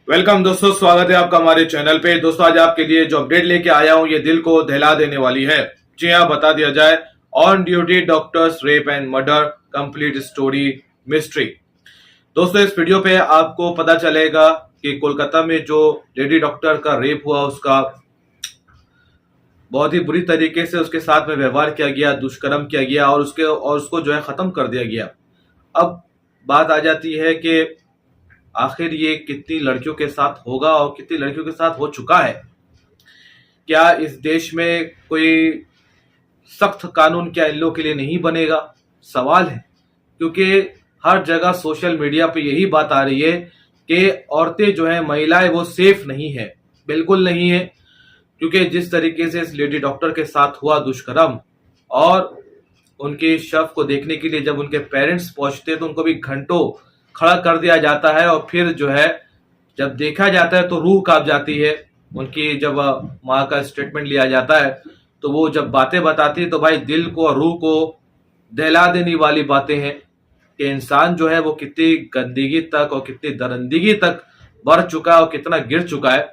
Welcome दोस्तों, स्वागत है आपका हमारे चैनल पे। दोस्तों आज आपके लिए जो अपडेट लेके आया हूँ ये दिल को दहला देने वाली है। जी हाँ, बता दिया जाए, on duty doctors rape and murder complete story mystery. दोस्तों इस वीडियो पे आपको पता चलेगा कि कोलकाता में जो लेडी डॉक्टर का रेप हुआ उसका बहुत ही बुरी तरीके से उसके साथ में व्यवहार किया गया, दुष्कर्म किया गया और उसको जो है खत्म कर दिया गया। अब बात आ जाती है कि आखिर ये कितनी लड़कियों के साथ होगा और कितनी लड़कियों के साथ हो चुका है। क्या इस देश में कोई सख्त कानून क्या इन लोगों के लिए नहीं बनेगा, सवाल है। क्योंकि हर जगह सोशल मीडिया पे यही बात आ रही है कि औरतें जो है, महिलाएं वो सेफ नहीं है, बिल्कुल नहीं है। क्योंकि जिस तरीके से इस लेडी डॉक्टर के साथ हुआ दुष्कर्म और उनके शव को देखने के लिए जब उनके पेरेंट्स पहुंचते हैं तो उनको भी घंटों खड़ा कर दिया जाता है और फिर जो है जब देखा जाता है तो रूह कांप जाती है। उनकी जब माँ का स्टेटमेंट लिया जाता है तो वो जब बातें बताती है तो भाई दिल को और रूह को दहला देने वाली बातें हैं कि इंसान जो है वो कितनी गंदगी तक और कितनी दरिंदगी तक बढ़ चुका है और कितना गिर चुका है।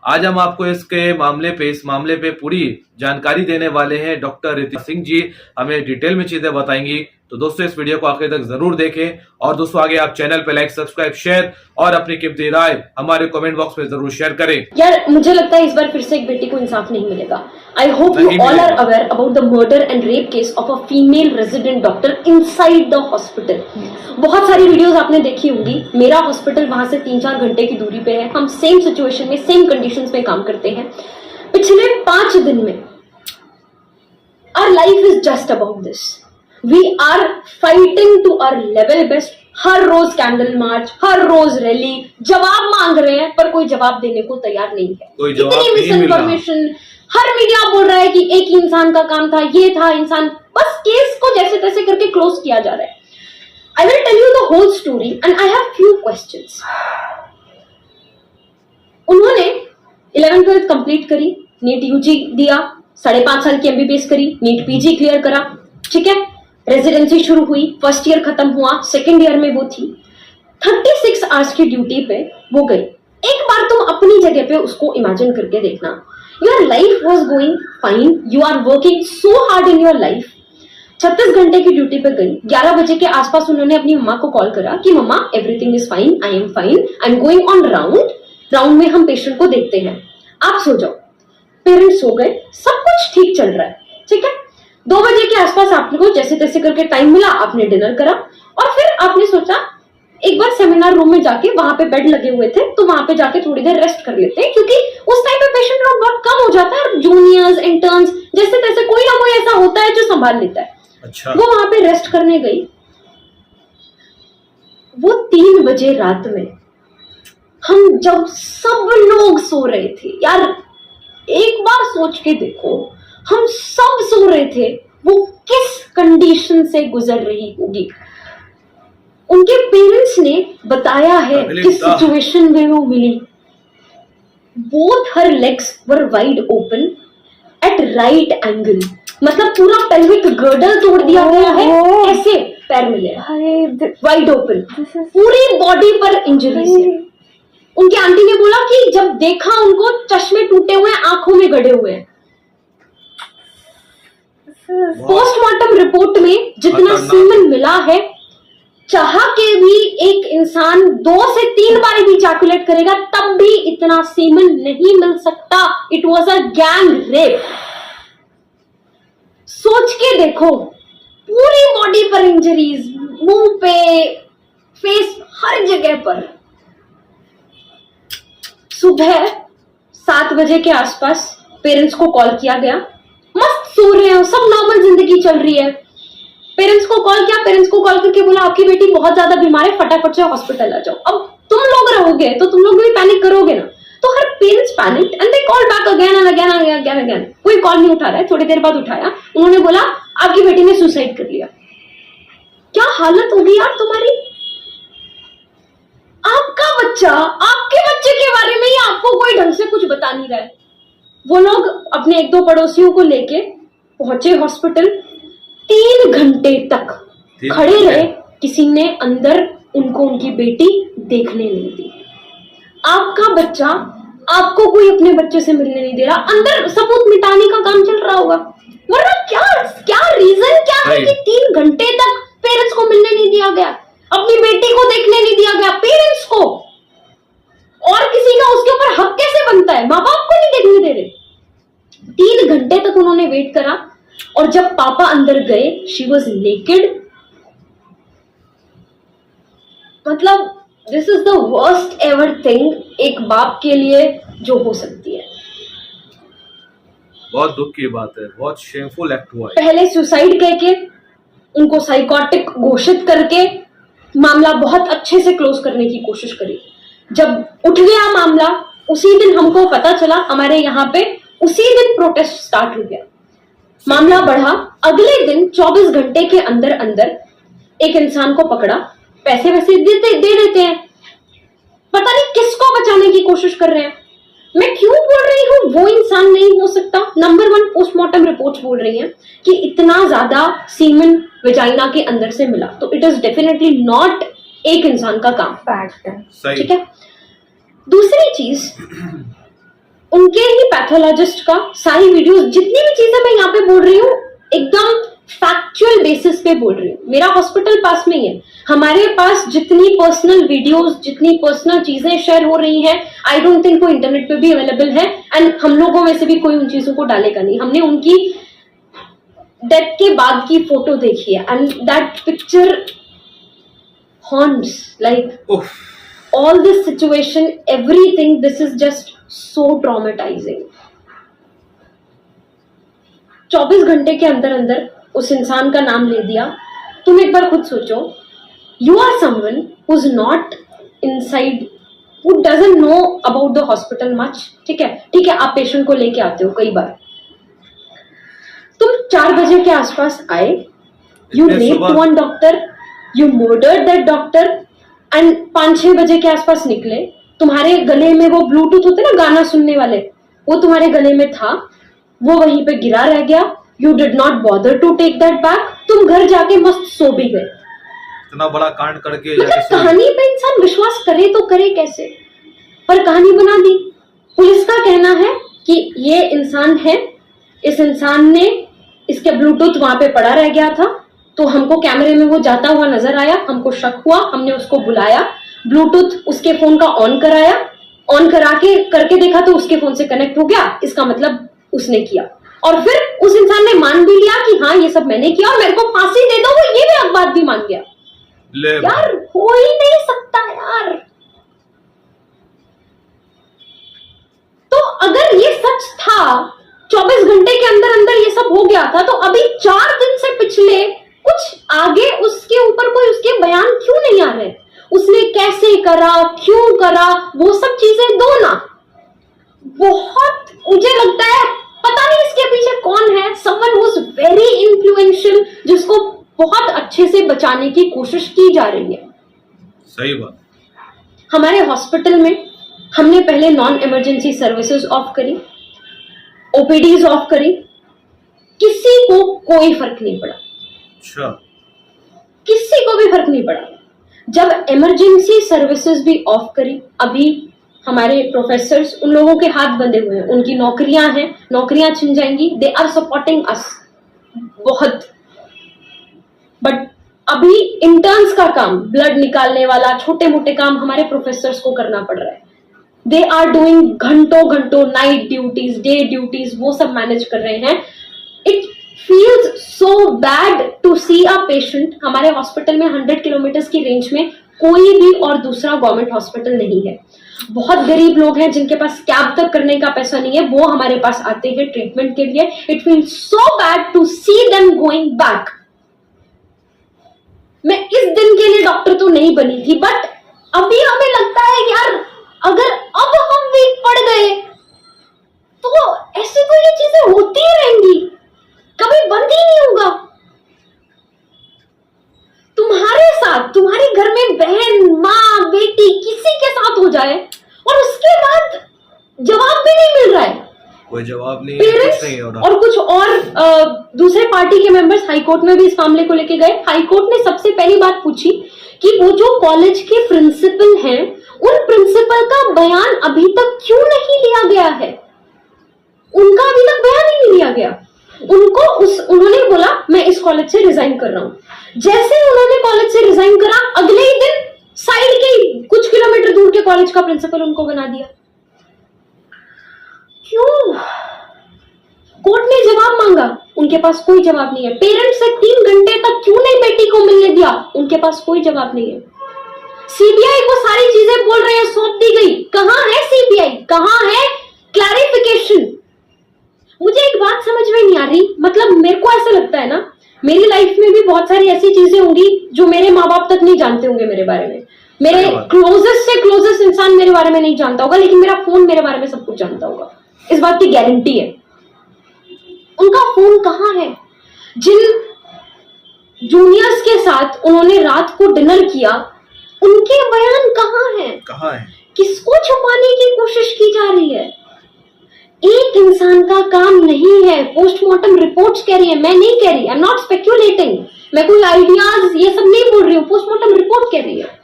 आज हम आपको इस मामले पे पूरी जानकारी देने वाले हैं। डॉक्टर रितिका सिंह जी हमें डिटेल में चीजें बताएंगी। तो दोस्तों इस वीडियो को आखिर तक जरूर देखें और दोस्तों आगे आप चैनल पे लाइक, सब्सक्राइब, शेयर और अपनी कीमती राय हमारे कमेंट बॉक्स में जरूर शेयर करें। यार मुझे लगता है इस बार फिर से एक बेटी को इंसाफ नहीं मिलेगा। I hope you all are aware about the murder and rape case of a female resident doctor inside the hospital. बहुत सारी वीडियोस आपने देखी होंगी। मेरा हॉस्पिटल वहां से 3-4 घंटे की दूरी पे है। हम सेम सिचुएशन में, सेम कंडीशंस में काम करते हैं। पिछले 5 दिन में our life is just about this. We are fighting to our level best. हर रोज कैंडल मार्च, हर रोज रैली, जवाब मांग रहे हैं पर कोई जवाब देने को तैयार नहीं है। इतनी मिस इन्फॉर्मेशन, हर मीडिया बोल रहा है कि एक ही इंसान का काम था, ये था इंसान, बस केस को जैसे तैसे करके क्लोज किया जा रहा है। I will tell you the whole story and I have few questions. उन्होंने 11th-12th कंप्लीट करी, नीट यूजी दिया, 5.5 साल की एमबीबीएस करी, नीट पीजी क्लियर करा, ठीक है। रेजिडेंसी शुरू हुई, फर्स्ट ईयर खत्म हुआ, सेकेंड ईयर में वो थी। 36 आवर्स की ड्यूटी पे वो गई। एक बार तुम अपनी जगह पे उसको इमेजिन करके देखना। Your life was going fine, you are working so hard in your life. 36 घंटे की ड्यूटी पे गई। 11 बजे के आसपास उन्होंने अपनी मम्मा को कॉल करा कि mama everything is fine, I am fine, I am going on round में हम पेशेंट को देखते हैं, आप सो जाओ। पेरेंट्स सो गए, सब कुछ ठीक चल रहा है, ठीक है। 2 बजे के आसपास आपको जैसे तैसे करके टाइम मिला, आपने डिनर करा और फिर आपने सोचा एक बार सेमिनार रूम में जाके, वहां पे बेड लगे हुए थे तो वहां पे जाके थोड़ी देर रेस्ट कर लेते हैं, क्योंकि उस टाइम पे पेशेंट लोड बहुत कम हो जाता है और जूनियर्स, इंटर्न्स जैसे तैसे कोई ना कोई ऐसा होता है जो संभाल लेता है। अच्छा। वो वहां पे रेस्ट करने गई। वो 3 बजे रात में, हम जब सब लोग सो रहे थे, यार एक बार सोच के देखो, हम सब सो रहे थे, वो किस कंडीशन से गुजर रही होगी। उनके पेरेंट्स ने बताया है किस सिचुएशन में वो मिली। Both her legs were wide open at right angle, मतलब पूरा पेल्विक गर्डल तोड़ दिया गया है, ऐसे पैर मिले वाइड ओपन, पूरी बॉडी पर इंजरीज है। उनकी आंटी ने बोला कि जब देखा उनको चश्मे टूटे हुए, आंखों में गड़े हुए हैं। पोस्टमार्टम रिपोर्ट में जितना सीमन मिला है, चाह के भी एक इंसान 2 से 3 बार भी इजैकुलेट करेगा तब भी इतना सीमन नहीं मिल सकता। It was a gang rape. सोच के देखो, पूरी बॉडी पर इंजरीज, मुंह पे, फेस, हर जगह पर। सुबह 7 बजे के आसपास पेरेंट्स को कॉल किया गया। मस्त सो रहे हैं, सब नॉर्मल जिंदगी चल रही है। पेरेंट्स को कॉल किया, पेरेंट्स को कॉल करके बोला आपकी बेटी बहुत ज्यादा बीमार है, फटाफट से हॉस्पिटल आ जाओ। अब तुम लोग रहोगे तो तुम लोग भी पैनिक करोगे ना, तो हर parents panic and they call back again and again and again. कोई कॉल नहीं उठा रहा है। थोड़ी देर बाद उठाया, उन्होंने बोला आपकी बेटी ने सुसाइड कर लिया। क्या हालत होगी यार तुम्हारी। आपका बच्चा, आपके बच्चे के बारे में ही आपको कोई ढंग से कुछ बता नहीं रहा है। वो लोग अपने 1-2 पड़ोसियों को लेके पहुंचे हॉस्पिटल। 3 घंटे तक खड़े रहे, किसी ने अंदर उनको उनकी बेटी देखने नहीं दी। आपका बच्चा आपको कोई अपने बच्चे से मिलने नहीं दे रहा, अंदर सबूत मिटाने का काम चल रहा होगा। वरना क्या क्या रीजन क्या है कि 3 घंटे तक पेरेंट्स को मिलने नहीं दिया गया, अपनी बेटी को देखने नहीं दिया गया, पेरेंट्स को, और किसी का उसके ऊपर हक कैसे बनता है? माँ बाप को नहीं देखने दे रहे। 3 घंटे तक उन्होंने वेट करा, और जब पापा अंदर गए, शी वॉज नेकेड। मतलब this is the worst ever thing एक बाप के लिए जो हो सकती है। बहुत दुख की बात है, बहुत शेमफुल एक्ट हुआ है। पहले सुसाइड कह के उनको साइकोटिक घोषित करके मामला बहुत अच्छे से क्लोज करने की कोशिश करी। जब उठ गया मामला, उसी दिन हमको पता चला, हमारे यहाँ पे उसी दिन प्रोटेस्ट स्टार्ट हो गया। मामला बढ़ा, अगले दिन 24 घंटे के अंदर अंदर एक इंसान को पकड़ा, पैसे वैसे दे देते हैं, पता नहीं किसको बचाने की कोशिश कर रहे हैं। मैं क्यों बोल रही हूँ वो इंसान नहीं हो सकता? नंबर 1, पोस्टमार्टम रिपोर्ट्स बोल रही हैं कि इतना ज्यादा सीमेन वेजाइना के अंदर से मिला, तो इट इज डेफिनेटली नॉट एक इंसान का काम। फैक्ट है, ठीक है। दूसरी चीज, उनके ही पैथोलॉजिस्ट का सारी वीडियोस, जितनी भी चीजें मैं यहाँ पे बोल रही हूँ एकदम फैक्चुअल बेसिस पे बोल रही हूँ। मेरा हॉस्पिटल पास में ही है, हमारे पास जितनी पर्सनल वीडियोस, जितनी पर्सनल चीजें शेयर हो रही हैं, आई डोंट थिंक वो इंटरनेट पे भी अवेलेबल है, एंड हम लोगों में से भी कोई उन चीजों को डालेगा नहीं। हमने उनकी डेथ के बाद की फोटो देखी है, and that picture haunts like all this situation, everything, this is just so traumatizing। 24 घंटे के अंदर अंदर उस इंसान का नाम ले दिया। तुम एक बार खुद सोचो, you are someone who's not inside, who doesn't know about the hospital much। ठीक है, आप पेशेंट को लेके आते हो कई बार, तुम 4 बजे के आसपास आए, you raped one doctor, you murdered that doctor, and 5-6 बजे के आसपास निकले, तुम्हारे गले में वो ब्लूटूथ होते ना गाना सुनने वाले, वो तुम्हारे गले में था, वो वहीं पे गिरा रह गया। You did not bother to take that back, तुम घर जाके मस्त सो भी गए। इतना बड़ा कांड करके मतलब कहानी पे इंसान विश्वास करे तो करे कैसे, पर कहानी बना दी। पुलिस का कहना है कि ये इंसान है, इस इंसान ने, इसके ब्लूटूथ वहां पे पड़ा रह गया था, तो हमको कैमरे में वो जाता हुआ नजर आया, हमको शक हुआ, हमने उसको बुलाया, ब्लूटूथ उसके फोन का ऑन कराया, ऑन करा के करके देखा तो उसके फोन से कनेक्ट हो गया, इसका मतलब उसने किया। और फिर उस इंसान ने मान भी लिया कि हाँ ये सब मैंने किया और मेरे को फांसी दे दो, वो ये भी बात भी मान गया। यार हो ही नहीं सकता यार। तो अगर ये सच था, 24 घंटे के अंदर अंदर ये सब हो गया था, तो अभी 4 दिन से पिछले कुछ आगे उसके ऊपर कोई उसके बयान क्यों नहीं आ रहे? उसने कैसे करा, क्यों करा, वो सब चीजें दो ना। बहुत मुझे लगता है पता नहीं इसके पीछे कौन है, someone who is very influential, जिसको बहुत अच्छे से बचाने की कोशिश की जा रही है। सही बात। हमारे हॉस्पिटल में हमने पहले नॉन इमरजेंसी सर्विसेज ऑफ करी, ओपीडीज ऑफ करी, किसी को कोई फर्क नहीं पड़ा। अच्छा, किसी को भी फर्क नहीं पड़ा। जब इमरजेंसी सर्विसेज भी ऑफ करी, अभी हमारे प्रोफेसर्स, उन लोगों के हाथ बंधे हुए हैं, उनकी नौकरियां हैं, नौकरियां छिन जाएंगी, दे आर सपोर्टिंग अस बहुत, बट अभी इंटर्न्स का काम, ब्लड निकालने वाला छोटे मोटे काम हमारे प्रोफेसर्स को करना पड़ रहा है। दे आर डूइंग घंटों नाइट ड्यूटीज, डे ड्यूटीज, वो सब मैनेज कर रहे हैं। It feels so bad to see a patient। हमारे हॉस्पिटल में 100 किलोमीटर की रेंज में कोई भी और दूसरा गवर्नमेंट हॉस्पिटल नहीं है। बहुत गरीब लोग हैं जिनके पास कैब तक करने का पैसा नहीं है, वो हमारे पास आते हैं ट्रीटमेंट के लिए। It feels so bad to see them going back. मैं इस दिन के लिए डॉक्टर तो नहीं बनी थी, बट अभी हमें लगता है यार अगर अब हम वीक पड़ गए तो ऐसे तो ये चीजें होती ही रहेंगी, कभी बंद ही नहीं होगा। तुम्हारे साथ, तुम्हारे घर में बहन, माँ, बेटी, किसी के साथ हो जाए और उसके बाद जवाब भी नहीं मिल रहा है, कोई जवाब नहीं, पेरेंट्स नहीं हो रहा। और कुछ और दूसरे पार्टी के मेंबर्स हाईकोर्ट में भी इस मामले को लेके गए। हाईकोर्ट ने सबसे पहली बात पूछी कि वो जो कॉलेज के प्रिंसिपल हैं उन प्रिंसिपल का बयान अभी तक क्यों नहीं लिया गया है? उनका अभी तक बयान ही नहीं लिया गया। उन्होंने बोला मैं इस कॉलेज से रिजाइन कर रहा हूं। जैसे उन्होंने कॉलेज से रिजाइन करा, अगले ही दिन साइड के कुछ किलोमीटर दूर के कॉलेज का प्रिंसिपल उनको बना दिया। क्यों? कोर्ट ने जवाब मांगा, उनके पास कोई जवाब नहीं है। पेरेंट्स से 3 घंटे तक क्यों नहीं बेटी को मिलने दिया, उनके पास कोई जवाब नहीं है। सीबीआई को सारी चीजें बोल रहे हैं, सौंप दी गई। कहां है सीबीआई? कहां है क्लैरिफिकेशन? मुझे एक बात समझ में नहीं आ रही, मतलब मेरे को ऐसा लगता है ना, मेरी लाइफ में भी बहुत सारी ऐसी चीजें होंगी जो मेरे माँ बाप तक नहीं जानते होंगे मेरे बारे में। मेरे क्लोजेस्ट से क्लोजेस्ट इंसान मेरे बारे में नहीं जानता होगा, लेकिन मेरा फोन मेरे बारे में सब कुछ जानता होगा, इस बात की गारंटी है। उनका फोन कहां है? जिन जूनियर्स के साथ उन्होंने रात को डिनर किया, उनके बयान कहां है? किसको छुपाने की कोशिश की जा रही है? एक इंसान का काम नहीं है। पोस्टमार्टम रिपोर्ट्स कह रही है, मैं नहीं कह रही, आई एम नॉट स्पेक्यूलेटिंग, मैं कोई आइडियाज ये सब नहीं बोल रही हूं, पोस्टमार्टम रिपोर्ट कह रही है।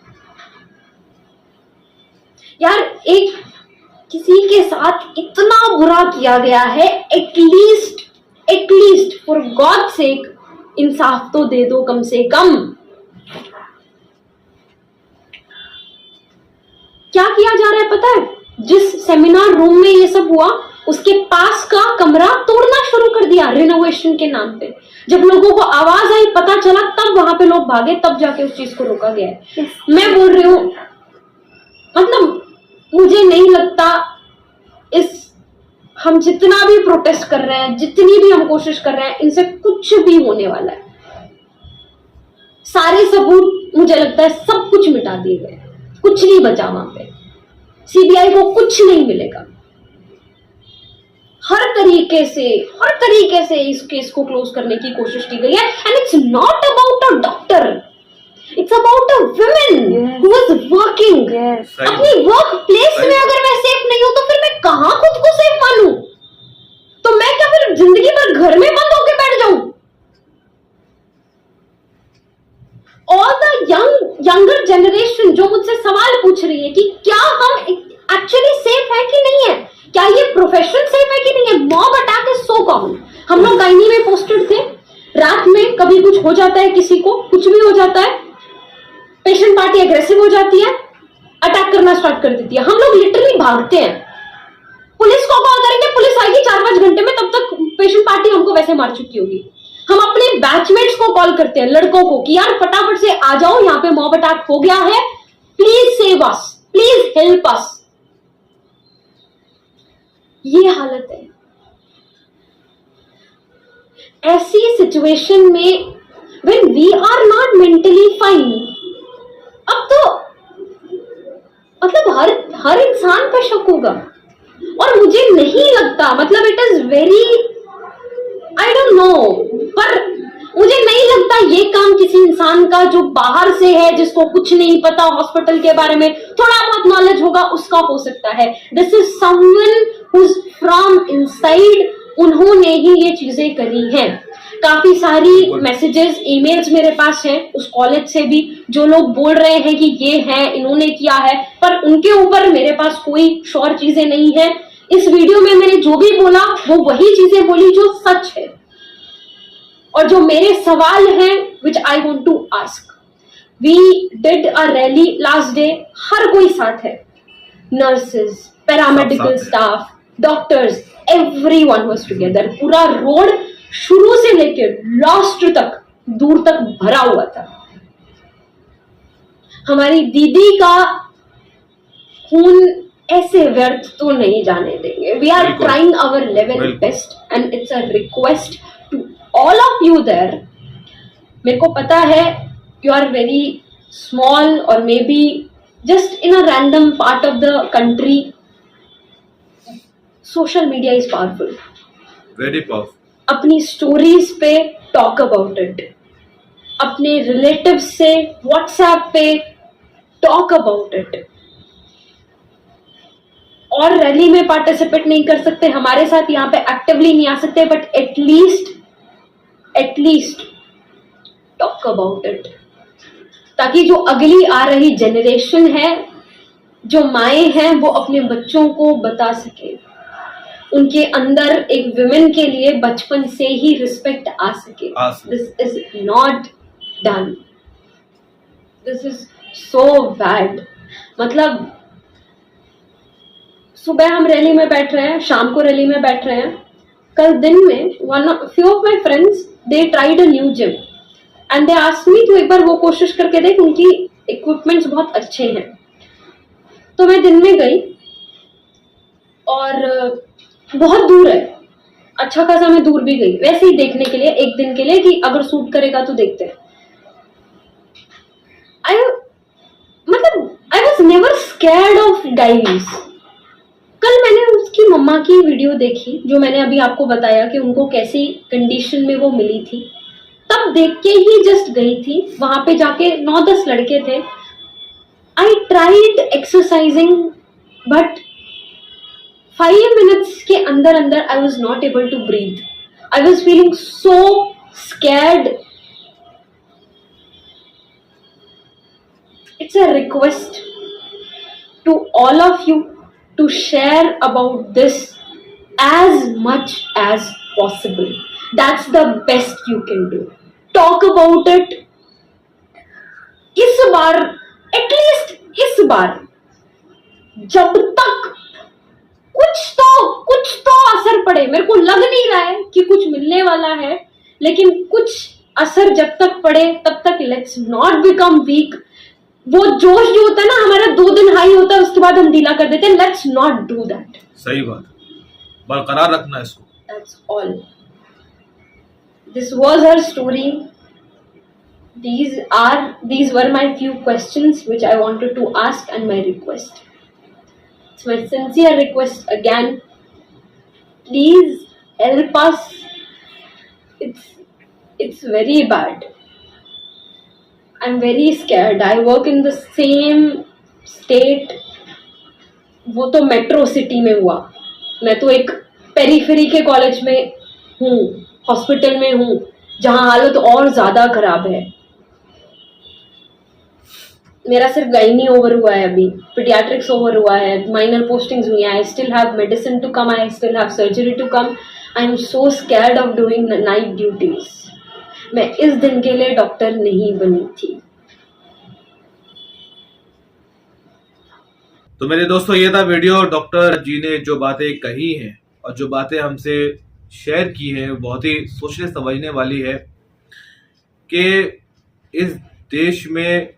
यार, एक किसी के साथ इतना बुरा किया गया है, एटलीस्ट फॉर गॉड सेक इंसाफ तो दे दो कम से कम। क्या किया जा रहा है पता है? जिस सेमिनार रूम में ये सब हुआ, उसके पास का कमरा तोड़ना शुरू कर दिया रिनोवेशन के नाम पे। जब लोगों को आवाज आई, पता चला, तब वहां पे लोग भागे, तब जाके उस चीज को रोका गया है। मैं बोल रही हूं, मतलब मुझे नहीं लगता हम जितना भी प्रोटेस्ट कर रहे हैं, जितनी भी हम कोशिश कर रहे हैं, इनसे कुछ भी होने वाला है। सारे सबूत मुझे लगता है सब कुछ मिटा दिए गए, कुछ नहीं बचा वहां पे। सीबीआई को कुछ नहीं मिलेगा। हर तरीके से इस केस को क्लोज करने की कोशिश की गई है। And it's not about a doctor, it's about a women who was working. अपनी वर्क प्लेस में अगर मैं सेफ नहीं हूं, तो फिर मैं कहां खुद को सेफ मानूं? तो मैं क्या फिर जिंदगी भर घर में बंद होकर बैठ जाऊं? ऑल द यंगर जनरेशन जो मुझसे सवाल पूछ रही है कि क्या हम एक्चुअली सेफ है कि नहीं है, क्या ये प्रोफेशन सेफ है कि नहीं है। Mob attack is so common. हम लोग गाइनी में पोस्टेड थे, रात में कभी कुछ हो जाता है, किसी को कुछ भी हो जाता है, पेशेंट पार्टी एग्रेसिव हो जाती है, अटैक करना स्टार्ट कर देती है। हम लोग लिटरली भागते हैं, पुलिस को कॉल करेंगे, पुलिस आएगी 4-5 घंटे में, तब तक पेशेंट पार्टी हमको वैसे मार चुकी होगी। हम अपने बैचमेट्स को कॉल करते हैं, लड़कों को, कि यार फटाफट से आ जाओ, यहाँ पे मॉब अटैक हो गया है, please save us, please help us. ये हालत है। ऐसी सिचुएशन में when we are not mentally fine, अब तो मतलब हर इंसान पे शक होगा। और मुझे नहीं लगता, मतलब it is very, I don't know, पर मुझे नहीं लगता ये काम किसी इंसान का जो बाहर से है, जिसको कुछ नहीं पता हॉस्पिटल के बारे में, थोड़ा बहुत नॉलेज होगा, उसका हो सकता है। This is someone who is from inside, उन्होंने ही ये चीजें करी हैं। काफी सारी मैसेजेस, ईमेल्स मेरे पास हैं उस कॉलेज से भी, जो लोग बोल रहे हैं कि ये है, इन्होंने किया है, पर उनके ऊपर मेरे पास कोई श्योर चीजें नहीं है। इस वीडियो में मैंने जो भी बोला वो वही चीजें बोली जो सच है, और जो मेरे सवाल हैं which I want to ask. We did a rally last day, हर कोई साथ है, nurses, paramedical staff, doctors, everyone was together. पूरा रोड शुरू से लेकर लास्ट तक, दूर तक भरा हुआ था। हमारी दीदी का खून ऐसे व्यर्थ तो नहीं जाने देंगे। We are trying our level best and it's a request to all of you there. मेरे को पता है यू आर वेरी स्मॉल और may be just in a random part of the country. Social media is powerful, very powerful. अपनी stories पे talk about it, अपने relative से WhatsApp पे टॉक अबाउट इट। और रैली में पार्टिसिपेट नहीं कर सकते, हमारे साथ यहाँ पे एक्टिवली नहीं आ सकते, but at least talk about it, ताकि जो अगली आ रही जनरेशन है जो माएँ हैं वो अपने बच्चों को बता सके, उनके अंदर एक विमेन के लिए बचपन से ही रिस्पेक्ट आ सके. This is not done. This is so bad. मतलब सुबह हम रैली में बैठ रहे हैं, शाम को रैली में बैठ रहे हैं. कल दिन में few of my friends they tried a new gym and they asked me तो एक बार वो कोशिश करके देख, उनकी इक्विपमेंट्स बहुत अच्छे हैं. तो मैं दिन में गई और बहुत दूर है, अच्छा खासा मैं दूर भी गई वैसे ही देखने के लिए, एक दिन के लिए कि अगर सूट करेगा तो देखते हैं. I was never scared of diaries. कल मैंने उसकी मम्मा की वीडियो देखी, जो मैंने अभी आपको बताया कि उनको कैसी कंडीशन में वो मिली थी. तब देख के ही जस्ट गई थी. वहां पे जाके 9-10 लड़के थे. I tried exercising but 5 minutes के अंदर अंदर I was not able to breathe. I was feeling so scared. It's a request to all of you to share about this as much as possible. That's the best you can do. Talk about it. इस बार, at least इस बार, जब तक कुछ तो असर पड़े. मेरे को लग नहीं रहा है कि कुछ मिलने वाला है, लेकिन कुछ असर जब तक पड़े तब तक let's not become weak. वो जोश जो होता है ना हमारा 2 दिन हाई होता है, उसके बाद हम ढीला कर देते हैं. Let's not do that. सही बात, बरकरार रखना इसको. That's all. This was her story. these were my few questions which I wanted to ask and my request. It's my sincere request again. Please help us. It's very bad. I'm very scared. I work in the same state. वो तो metro city में हुआ, मैं तो एक periphery के college में हूँ, हॉस्पिटल में हूँ, जहाँ हालत और ज्यादा खराब है. मेरा सिर्फ गाइनी ओवर हुआ है, अभी पीडियाट्रिक्स ओवर हुआ है, माइनर पोस्टिंग्स हुई हैं. I still have medicine to come, I still have surgery to come. I am so scared of doing night duties. मैं इस दिन के लिए डॉक्टर नहीं बनी थी. तो मेरे दोस्तों, ये था वीडियो. डॉक्टर जी ने जो बातें कही हैं और जो बातें हमसे शेयर की हैं, बहुत ही सोचने समझने वाली है कि इस देश में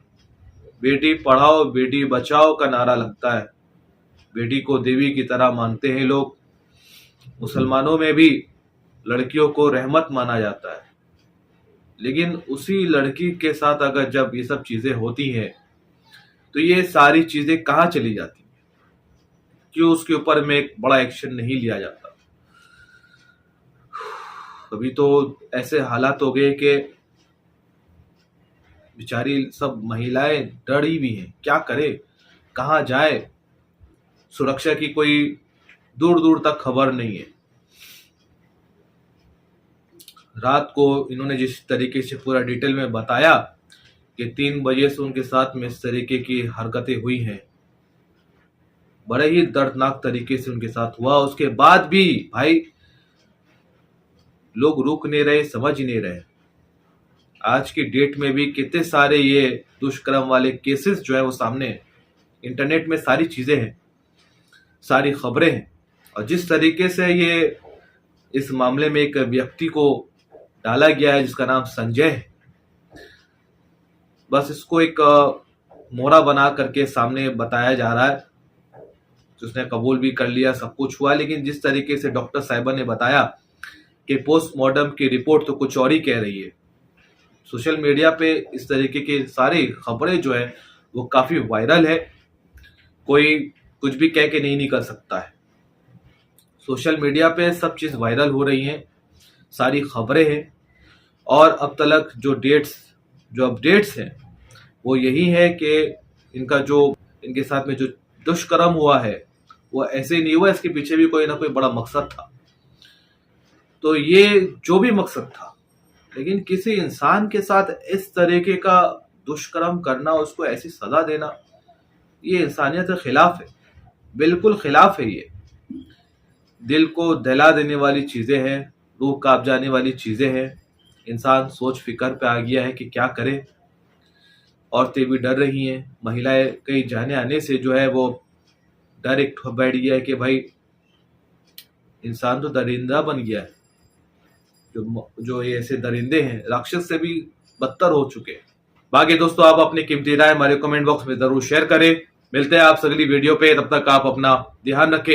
बेटी पढ़ाओ बेटी बचाओ का नारा लगता है. बेटी को देवी की तरह मानते हैं लोग. मुसलमानों में भी लड़कियों को रहमत माना जाता है, लेकिन उसी लड़की के साथ अगर जब ये सब चीजें होती हैं तो ये सारी चीजें कहाँ चली जाती हैं? क्यों उसके ऊपर में एक बड़ा एक्शन नहीं लिया जाता? अभी तो ऐसे हालात हो गए कि बेचारी सब महिलाएं डरी भी हैं. क्या करे, कहाँ जाए? सुरक्षा की कोई दूर दूर तक खबर नहीं है. रात को इन्होंने जिस तरीके से पूरा डिटेल में बताया कि 3 बजे से उनके साथ में इस तरीके की हरकतें हुई हैं, बड़े ही दर्दनाक तरीके से उनके साथ हुआ. उसके बाद भी भाई लोग रुक नहीं रहे, समझ ही नहीं रहे. आज की डेट में भी कितने सारे ये दुष्कर्म वाले केसेस जो है वो सामने इंटरनेट में सारी चीजें हैं, सारी खबरें हैं. और जिस तरीके से ये इस मामले में एक व्यक्ति को डाला गया है जिसका नाम संजय है, बस इसको एक मोहरा बना करके सामने बताया जा रहा है. उसने कबूल भी कर लिया, सब कुछ हुआ. लेकिन जिस तरीके से डॉक्टर साहिबा ने बताया कि पोस्टमार्टम की रिपोर्ट तो कुछ और ही कह रही है. सोशल मीडिया पे इस तरीके की सारी खबरें जो है वो काफ़ी वायरल है. कोई कुछ भी कह के नहीं निकल सकता है. सोशल मीडिया पे सब चीज़ वायरल हो रही हैं, सारी खबरें हैं. और अब तक जो अपडेट्स हैं वो यही है कि इनके साथ में जो दुष्कर्म हुआ है वो ऐसे नहीं हुआ, इसके पीछे भी कोई ना कोई बड़ा मकसद था. तो ये जो भी मकसद था, लेकिन किसी इंसान के साथ इस तरीके का दुष्कर्म करना, उसको ऐसी सजा देना, ये इंसानियत के खिलाफ है, बिल्कुल खिलाफ है। ये दिल को दहला देने वाली चीजें हैं, रूह कांप जाने वाली चीजें हैं। इंसान सोच फिक्र पे आ गया है कि क्या करे। औरतें भी डर रही हैं, महिलाएं कहीं जाने आने से जो है वो डर एक बैठ गया है कि भाई इंसान तो दरिंदा बन गया है। जो ये ऐसे दरिंदे हैं राक्षस से भी बदतर हो चुके हैं। बाकी दोस्तों आप अपनी कीमती राय हमारे कमेंट बॉक्स में जरूर शेयर करें। मिलते हैं आपसे अगली वीडियो पे, तब तक आप अपना ध्यान रखें।